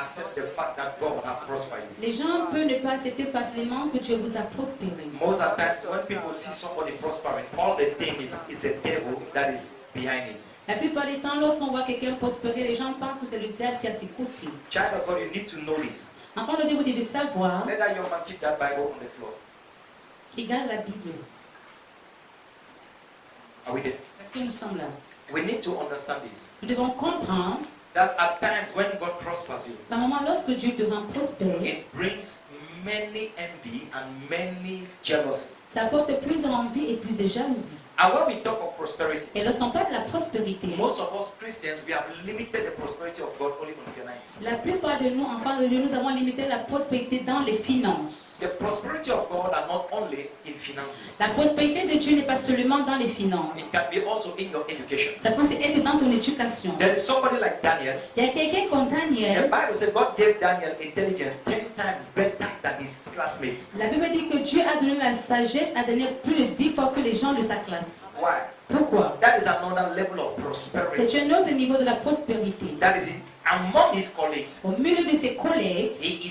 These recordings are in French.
accept the fact that God has prospered you. Les gens peuvent ne pas accepter facilement que Dieu vous a prospéré. Most of the times when people see somebody prospering, all they think is the devil that is behind it. La plupart du temps, lorsqu'on voit quelqu'un prospérer, les gens pensent que c'est le diable qui a ses côtés. Child of God, you need to know this. Enfant de Dieu, vous devez savoir, Let that young man keep that Bible on the floor. qu'il garde la Bible. Are we there? Est-ce que nous sommes là? We need to understand this. Nous devons comprendre That at times when God prospers you, qu'à un moment, lorsque Dieu te rend prospère, it brings many envy and many jealousy. ça apporte plus d'envie et plus de jalousie. And when we talk of prosperity, Et lorsqu'on parle de la prospérité, most of us Christians, we have limited the prosperity of God only on finance. la plupart de nous, enfants de Dieu, nous avons limité la prospérité dans les finances. The prosperity of God are not only in finances. La prospérité de Dieu n'est pas seulement dans les finances. It can be also in your education. Ça peut aussi être dans ton éducation. There is somebody like Daniel. Il y a quelqu'un comme The Daniel. Bible says God gave Daniel intelligence 10 times better than his classmates. La Bible dit que Dieu a donné la sagesse à donner plus de 10 fois que les gens de sa classe. Why? Pourquoi? That is another level of prosperity. C'est un autre niveau de la prospérité. That is it. Among his colleagues, Au milieu de ses collègues, he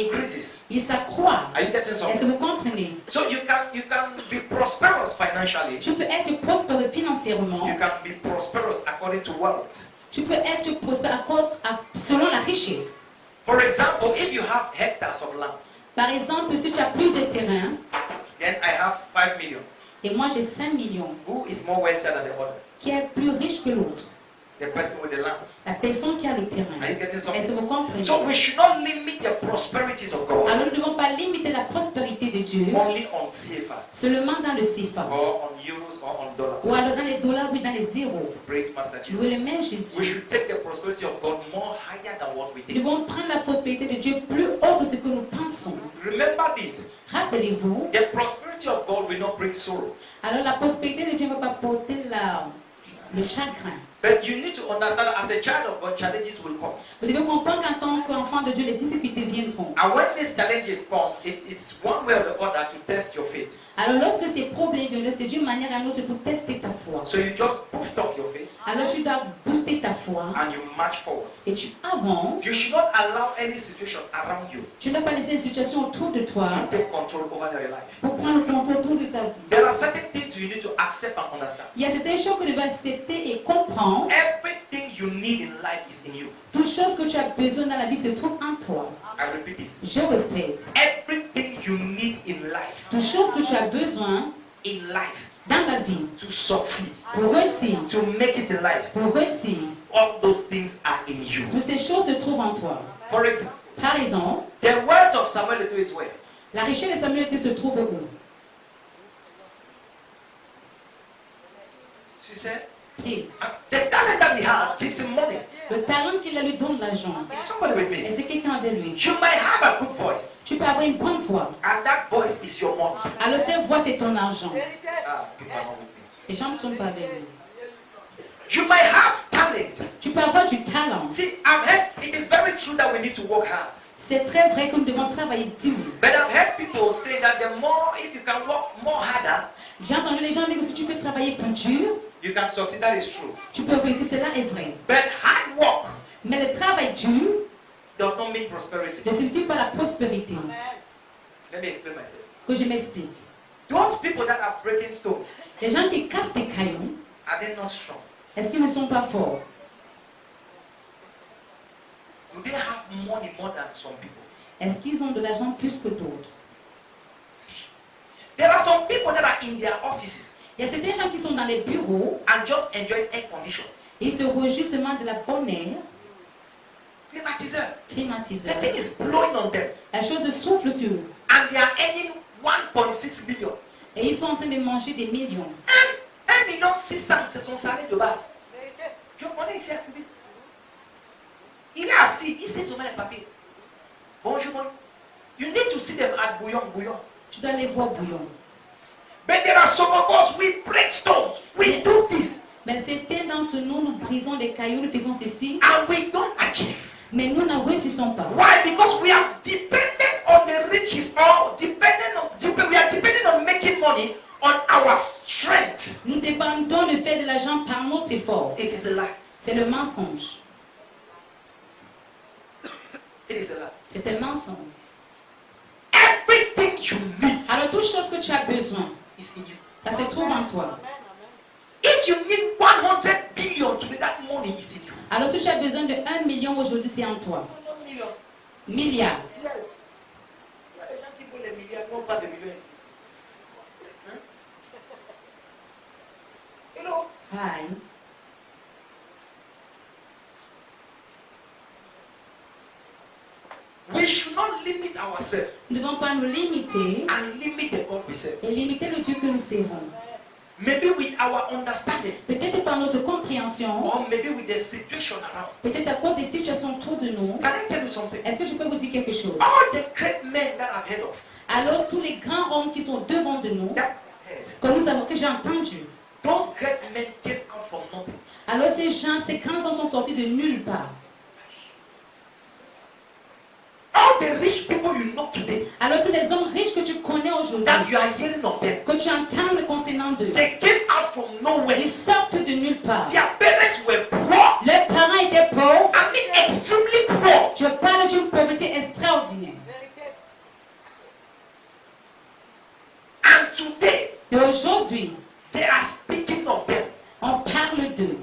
increases. il s'accroît. Are you getting Est-ce something? que vous comprenez? So you can be prosperous financially. Tu peux être prospère financièrement. You can be prosperous according to wealth. Tu peux être prospère selon la richesse. For example, if you have hectares of land, Par exemple, si tu as plus de terrain, then I have 5 million. et moi j'ai 5 millions, Who is more wealthier than the other? qui est plus riche que l'autre? The person with the land. La personne qui a le Are terrain. you getting Est-ce something? que vous comprenez? So we should not limit the prosperities of God Alors nous ne devons pas limiter la prospérité de Dieu only on CFA seulement dans le CFA. or on euros or on dollars. Ou alors dans les dollars ou dans les zéros. Praise Master Nous Jesus. le même We Jésus. should take the prosperity of God more higher than what we Nous think. devons prendre la prospérité de Dieu plus haut que ce que nous pensons. Remember this. Rappelez-vous, The prosperity of God will not bring sorrow. alors la prospérité de Dieu ne va pas porter le chagrin. But you need to understand that as a child of God, challenges will come. Vous devez comprendre qu'en tant qu'enfant de Dieu, les difficultés viendront. And when these challenges come, it's one way or the other to test your faith. Alors lorsque ces problèmes viennent, c'est d'une manière à une autre pour tester ta foi. So you just boost up your faith Alors tu dois booster ta foi and you march forward. et tu avances. You should not allow any situation around you Tu ne dois pas laisser les situations autour de toi to take control over your life. pour prendre le contrôle autour de ta vie. There are certain things you need to accept and understand. Il y a certaines choses que tu dois accepter et comprendre. Everything you need in life is in you. Toute chose que tu as besoin dans la vie se trouve en toi. I repeat this. Je répète. Everything you need in life, Toute chose que tu as besoin in life, dans la vie to succeed, pour réussir, to make it in life, pour réussir, all those things are in you. toutes ces choses se trouvent en toi. For example, Par exemple, the wealth of Samuel is where? la richesse de Samuel se trouve où? She said, Et the talent that he has gives him money. le talent qu'il a lui donne l'argent. Is somebody with Et me? c'est quelqu'un avec lui. You might have a good voice, Tu peux avoir une bonne voix. and that voice is your money. Alors cette voix, c'est ton argent. Ah, people are not with me. Les gens ne sont pas avec lui. You might have talent. Tu peux avoir du talent. See, I've heard it is very true that we need to work hard. C'est très vrai que nous devons travailler dur. But I've heard people say that the more, if you can work more harder, J'ai entendu les gens dire que si tu peux travailler plus dur, you can succeed. That is true. tu peux réussir. Cela est vrai. But hard work Mais le travail dur does not mean prosperity. ne signifie pas la prospérité. Let me explain myself. Que je m'explique. Those people that are breaking stones, Les gens qui cassent des cailloux, are they not strong? est-ce qu'ils ne sont pas forts? Do they have money more than some people? Est-ce qu'ils ont de l'argent plus que d'autres? There are some people that are in their offices Il y a certains gens qui sont dans les bureaux and just enjoy air condition. et ils se réjouissent justement de la bonne air Climatiseur. climatisée. The thing is blowing on them. La chose souffle sur eux. And they are earning 1.6 million. Et ils sont en train de manger des millions. 1 million 600, c'est son salaire de base. Je connais ici à Québec. Il est assis, il sait trouver les papiers. Bonjour, bonjour. You need to see them at bouillon, bouillon. Tu dois les voir bouillon. But there are some of us, we break stones, we do this, Mais certains d'entre nous, nous brisons des cailloux, nous faisons ceci, and we don't achieve. mais nous ne réussissons pas. Why? Because we are dependent on the riches, or we are dependent on making money on our strength. Nous dépendons de faire de l'argent par notre effort. It is a lie. C'est le mensonge. you need Alors, toute chose que tu as besoin, is in you. ça se trouve en toi. If you need 100 billion today, that money is in you. Alors, si tu as besoin de 1 million aujourd'hui, c'est en toi. 100 million. Milliards. Yes. Il y a des gens qui veulent les milliards, non pas de millions ici. Hein? Hello. Hi. We should not limit ourselves Nous ne devons pas nous limiter and limit the God we serve. et limiter le Dieu que nous servons. Maybe with our understanding, Peut-être par notre compréhension, or maybe with the situation around. peut-être à cause des situations autour de nous. Can I tell you something? Est-ce que je peux vous dire quelque chose? All the great men that I've heard of, Alors, tous les grands hommes qui sont devant de nous, that heard, que nous savons, que j'ai entendu, those great men came out from nothing. alors ces gens, ces grands hommes sont sortis de nulle part. All the rich people you know today, Alors, tous les hommes riches que tu connais aujourd'hui, that you are hearing of them, que tu entends le concernant d'eux, they came out from nowhere. ils sortent de nulle part. Their parents were poor. Leurs parents étaient pauvres. I mean, extremely poor. Je parle d'une pauvreté extraordinaire. And today, Et aujourd'hui, they are speaking of them. on parle d'eux.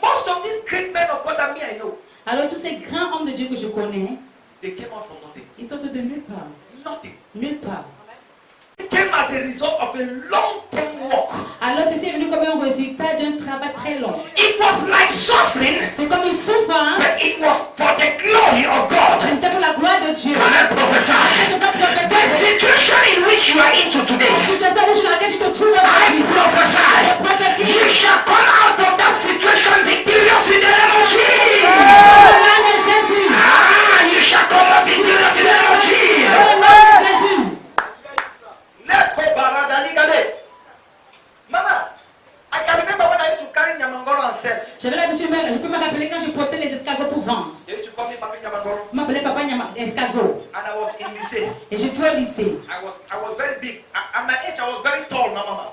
Most of these great men of God that me I know, Alors, tous ces grands hommes de Dieu que je connais, they came out from nothing. ils sortent de nulle part. Nothing. Nulle part. It came as a result of a long-term work. Alors, ceci est venu comme un résultat d'un travail très long. It was like suffering, C'est comme une souffrance, but it was for the glory of God. mais c'était pour la gloire de Dieu. Can I Je prophesy? peux The prophétiser. situation in which you are into La today, situation où je laquelle je te trouve I aujourd'hui. Je prophesy, you prophétise. shall come out of that situation victorious in the name of Au Jesus. nom de Jésus. Ah, you shall come out victorious in the name of Au Jesus. nom de Jésus. Leko baradali gade. Mama, I can remember when I used to carry Nyamangoro and sell. J'avais l'habitude, je peux me rappeler quand je portais les escargots pour vendre. They used to call me Papi Nyamangoro. Je m'appelais Papa Escargot. And I was in lycée. Et j'étais au lycée. I was very big. At my age, I was very tall, Mama.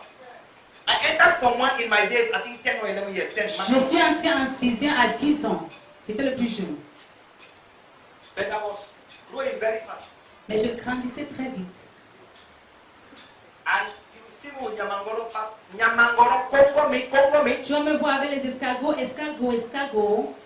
I entered from one in my days, I think 10 or 11 years. 10 Je suis entrée en 6e à 10 ans. J'étais le plus jeune. But I was growing very fast. Mais je grandissais très vite. And you see me with Nyamangoro, Congo meat, Tu vas me voir avec les escargots,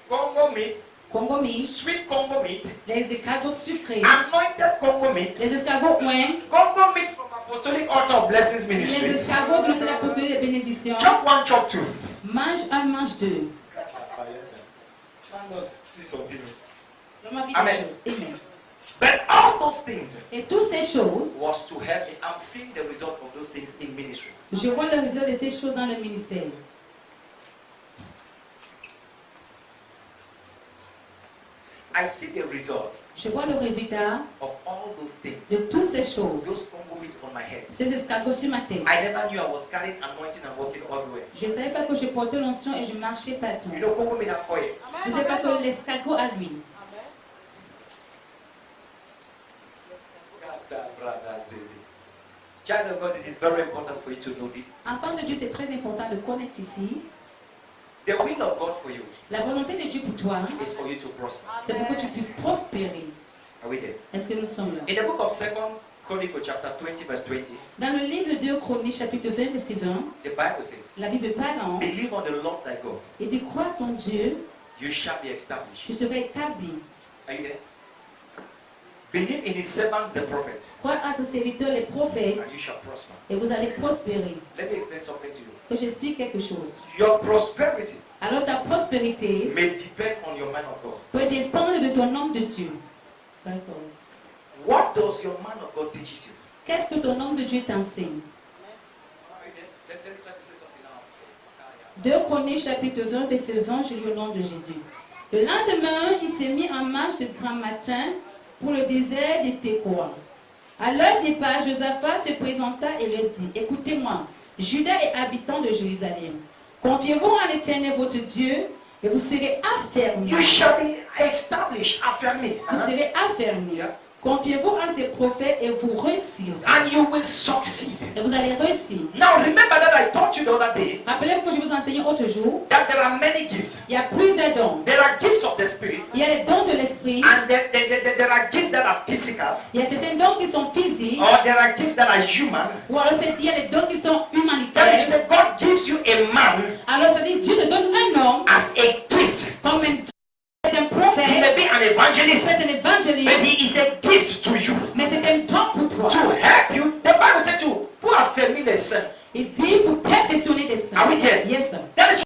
Congo meat, Congo meat, sweet Congo meat, les escargots sucrés, anointed Congo meat, les escargots oin, Congo meat from Apostolic Altar of Blessings les Ministry. escargots de l'hôtel apostolique de bénédiction. Chop one, chop two. Mange un, mange deux. Dans ma vie, Amen. Amen. But all those things Et toutes ces choses, was to help me. I'm seeing the result of those things in ministry. je vois le résultat de ces choses dans le ministère. I see the result Je vois le résultat of all those things. de toutes ces choses. Those Congo meat on my head. Ces escargots sur ma tête. I never knew I was carrying anointing and walking all the way. Je ne savais pas que je portais l'onction et je marchais partout. You know, Congo meat have oil. Je ne savais pas que l'escargot a l'huile. Child of God, it is very important for you to know this. Enfant de Dieu, c'est très important de connaître ici. The will of God for you La volonté de Dieu pour toi, is for you to prosper. c'est pour que tu puisses prospérer. Are we there? Est-ce que nous sommes là? In the book of 2 Chronicles chapter 20 verse 20, Dans le livre de 2 Chroniques, chapitre 20, verset 20, the Bible says, la Bible parle en believe on the Lord thy God, et de croire ton Dieu, you shall be established. tu seras établi. Are you there? Believe in his servants, the prophet, Crois à tes serviteurs, les prophètes, and you shall prosper. et vous allez prospérer. Let me explain something to you. Que j'explique quelque chose. Your prosperity Alors ta prospérité may depend on your man of God. peut dépendre de ton homme de Dieu. D'accord. What does your man of God teaches you? Qu'est-ce que ton homme de Dieu t'enseigne? Are you there? Let me try to say something now. 2 Chroniques chapitre 20, verset 20, je lis au nom de Jésus. Le lendemain, il s'est mis en marche de grand matin pour le désert de Tekoa. À leur départ, Josaphat se présenta et leur dit, écoutez-moi, Judas et habitants de Jérusalem, confiez-vous en l'Éternel votre Dieu et vous serez affermis. You shall be established after me. Vous serez affermis. Yeah. Confiez-vous en ces prophètes et vous réussirez. And you will succeed. Et vous allez réussir. Now remember that I taught you the other day Rappelez-vous que je vous enseignais l'autre jour, that there are many gifts. il y a plusieurs dons. There are gifts of the Spirit. are gifts that are physical, Il y a certains dons qui sont physiques, or there are gifts that are human. ou alors il y a les dons qui sont That is, humanitaires. God gives you a man Alors ça dit Dieu te donne un homme as a gift. comme c'est un He may prophète, be an evangelist, c'est un but évangéliste, he is a gift to you mais c'est un don pour to toi. help you. The Bible says to pour affermir les saints. Il dit pour perfectionner des saints. Are we there? Yes, sir.